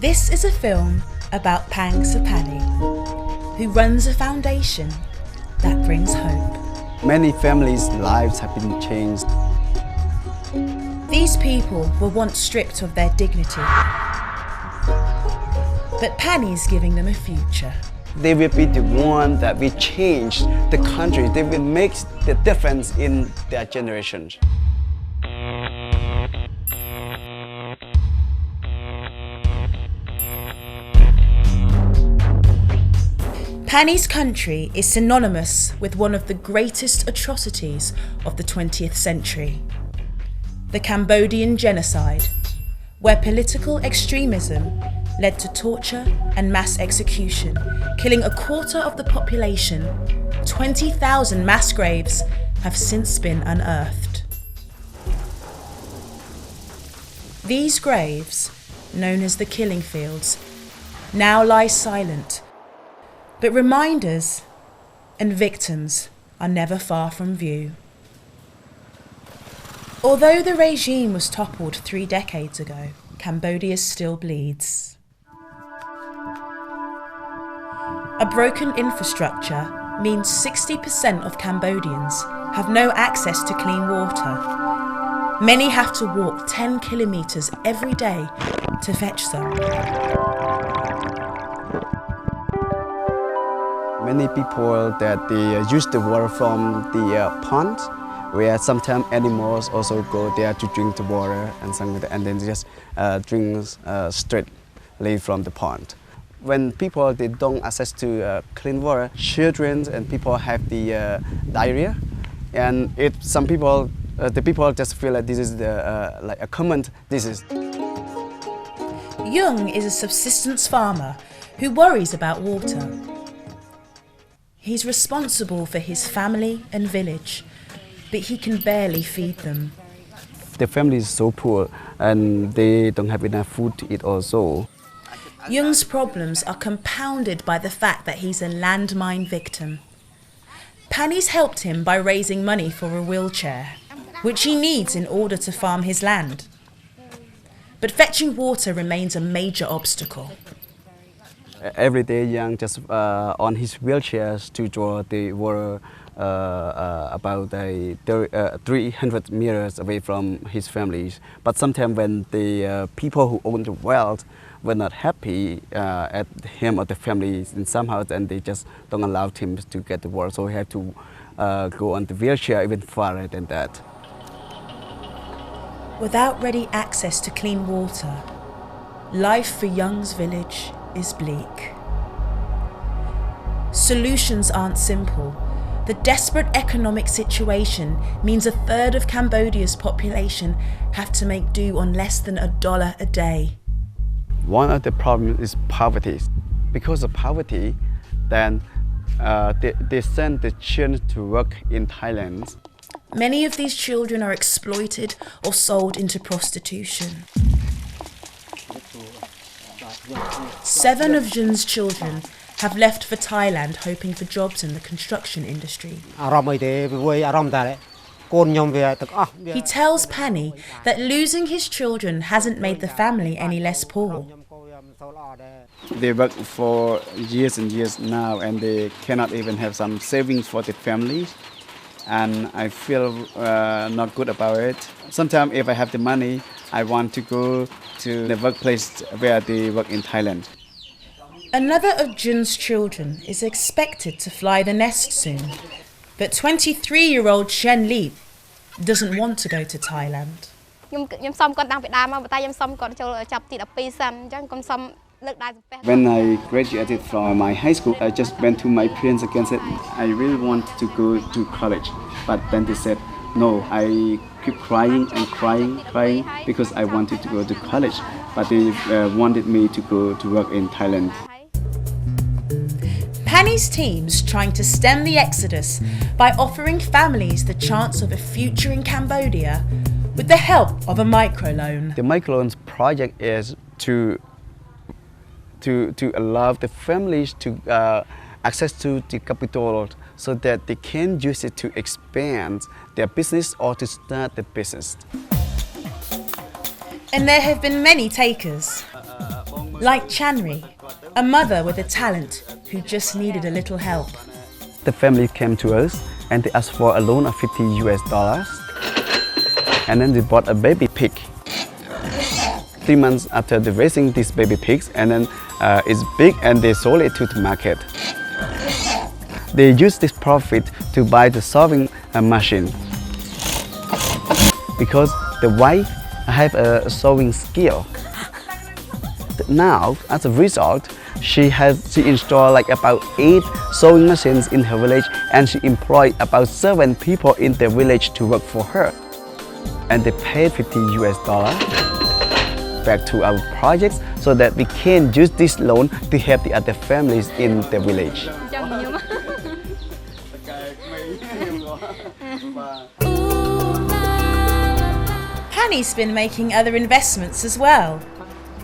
This is a film about Pang Sapani, who runs a foundation that brings hope. Many families' lives have been changed. These people were once stripped of their dignity, but Pani's giving them a future. They will be the one that will change the country. They will make the difference in their generations. Pani's country is synonymous with one of the greatest atrocities of the 20th century, the Cambodian genocide, where political extremism led to torture and mass execution, killing a quarter of the population. 20,000 mass graves have since been unearthed. These graves, known as the killing fields, now lie silent, but reminders and victims are never far from view. Although the regime was toppled 3 decades ago, Cambodia still bleeds. A broken infrastructure means 60% of Cambodians have no access to clean water. Many have to walk 10 kilometers every day to fetch some. Many people that they use the water from the pond, where sometimes animals also go there to drink the water and then just drink straightly from the pond. When people they don't access to clean water, children and people have the diarrhea, and some people the people just feel like this is like a common disease. Jung is a subsistence farmer who worries about water. He's responsible for his family and village, but he can barely feed them. The family is so poor and they don't have enough food to eat also. Jung's problems are compounded by the fact that he's a landmine victim. Pani's helped him by raising money for a wheelchair, which he needs in order to farm his land. But fetching water remains a major obstacle. Every day, Young just on his wheelchairs to draw the water about 300 meters away from his families. But sometimes when the people who own the wealth were not happy at him or the family in some house, and they just don't allow him to get the water. So he had to go on the wheelchair even farther than that. Without ready access to clean water, life for Young's village is bleak. Solutions aren't simple. The desperate economic situation means 1/3 of Cambodia's population have to make do on less than $1 a day. One of the problems is poverty. Because of poverty, then they send the children to work in Thailand. Many of these children are exploited or sold into prostitution. 7 of Jun's children have left for Thailand hoping for jobs in the construction industry. He tells Pani that losing his children hasn't made the family any less poor. They work for years and years now, and they cannot even have some savings for the family. And I feel not good about it. Sometimes if I have the money, I want to go to the workplace where they work in Thailand. Another of Jun's children is expected to fly the nest soon, but 23-year-old Shen Li doesn't want to go to Thailand. When I graduated from my high school, I just went to my parents and said, I really want to go to college. But then they said, no, I keep crying and crying because I wanted to go to college. But they wanted me to go to work in Thailand. Pani's team's trying to stem the exodus by offering families the chance of a future in Cambodia with the help of a microloan. The microloans project is to allow the families to access to the capital so that they can use it to expand their business or to start the business. And there have been many takers. Like Chanri, a mother with a talent who just needed a little help. The family came to us and they asked for a loan of $50. And then they bought a baby pig. 3 months after they raising these baby pigs, and then it's big and they sold it to the market. They used this profit to buy the sewing machine. Because the wife have a sewing skill. Now, as a result, she installed like about 8 sewing machines in her village, and she employed about 7 people in the village to work for her. And they paid $50 back to our projects so that we can use this loan to help the other families in the village. Panny's been making other investments as well.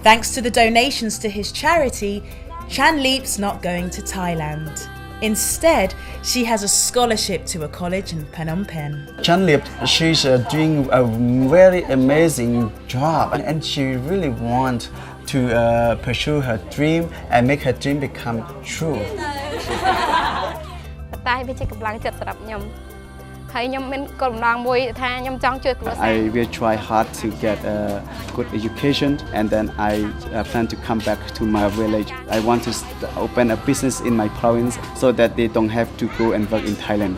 Thanks to the donations to his charity, Chan Leap's not going to Thailand. Instead, she has a scholarship to a college in Phnom Penh. Chan Leap, she's doing a very amazing job, and she really wants to pursue her dream and make her dream become true. I will try hard to get a good education, and then I plan to come back to my village. I want to open a business in my province so that they don't have to go and work in Thailand.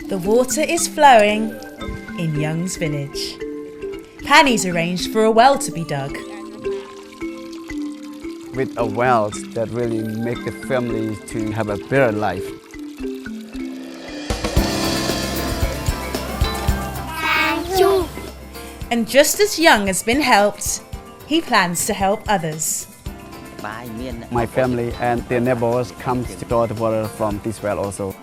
The water is flowing in Young's village. Panny's arranged for a well to be dug. With a wealth that really make the family to have a better life. And just as Young has been helped, he plans to help others. My family and their neighbors come to draw the water from this well also.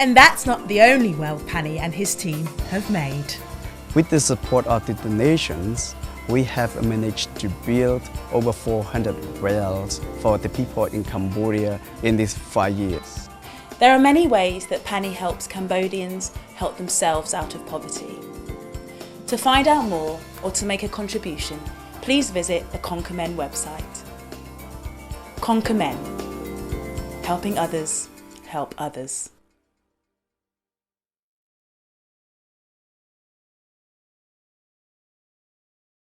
And that's not the only well Panny and his team have made. With the support of the donations, we have managed to build over 400 wells for the people in Cambodia in these 5 years. There are many ways that Panny helps Cambodians help themselves out of poverty. To find out more or to make a contribution, please visit the Kone Kmeng website. Kone Kmeng, helping others help others.